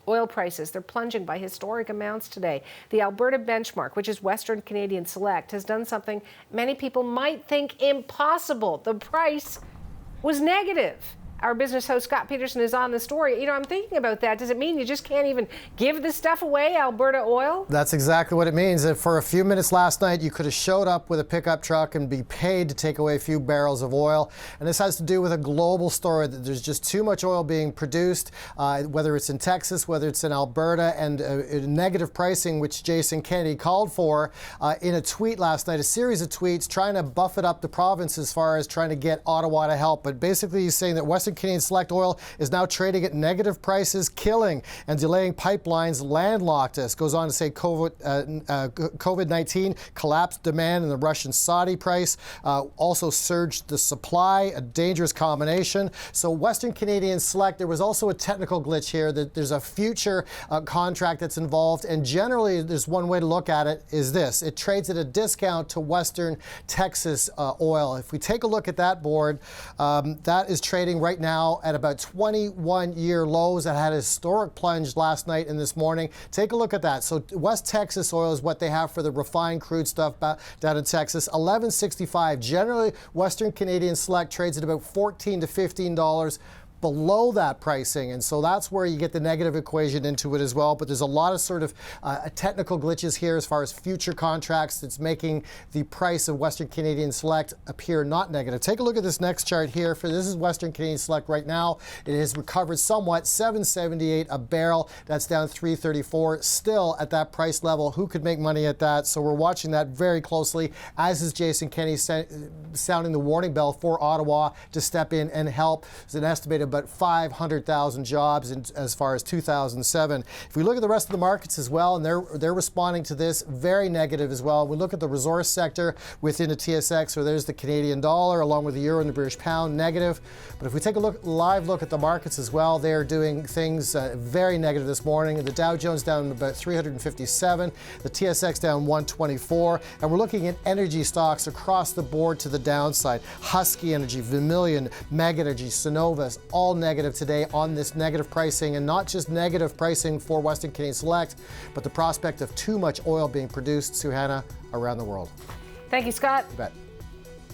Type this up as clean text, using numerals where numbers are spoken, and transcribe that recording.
Oil prices, they're plunging by historic amounts today. The Alberta benchmark, which is Western Canadian Select, has done something many people might think impossible. The price was negative. Our business host, Scott Peterson, is on the story. You know, I'm thinking about that. Does it mean you just can't even give this stuff away, Alberta oil? That's exactly what it means. And for a few minutes last night, you could have showed up with a pickup truck and be paid to take away a few barrels of oil. And this has to do with a global story that there's just too much oil being produced, whether it's in Texas, whether it's in Alberta, and negative pricing, which Jason Kenney called for in a tweet last night, a series of tweets trying to buffet up the province as far as trying to get Ottawa to help. But basically, he's saying that Western Canadian Select oil is now trading at negative prices, killing and delaying pipelines landlocked us. Goes on to say COVID-19 collapsed demand in the Russian-Saudi price, also surged the supply, a dangerous combination. So Western Canadian Select, there was also a technical glitch here that there's a future contract that's involved, and generally there's one way to look at it is this: it trades at a discount to Western Texas oil. If we take a look at that board, that is trading right now at about 21-year lows. That had a historic plunge last night and this morning. Take a look at that. So West Texas oil is what they have for the refined crude stuff down in Texas, $11.65. Generally, Western Canadian Select trades at about $14 to $15 below that pricing, and so that's where you get the negative equation into it as well. But there's a lot of sort of technical glitches here as far as future contracts that's making the price of Western Canadian Select appear not negative. Take a look at this next chart here. This is Western Canadian Select right now. It has recovered somewhat, $7.78 a barrel. That's down $3.34. Still at that price level, who could make money at that? So we're watching that very closely, as is Jason Kenney sounding the warning bell for Ottawa to step in and help. There's an estimated about 500,000 jobs as far as 2007. If we look at the rest of the markets as well, and they're responding to this very negative as well. We look at the resource sector within the TSX, so there's the Canadian dollar along with the euro and the British pound negative. But if we take a live look at the markets as well, they're doing things very negative this morning. The Dow Jones down about 357, the TSX down 124, and we're looking at energy stocks across the board to the downside. Husky Energy, Vermilion, Meg Energy, Cenovus, all negative today on this negative pricing, and not just negative pricing for Western Canadian Select, but the prospect of too much oil being produced, Suhana, around the world. Thank you, Scott. You bet.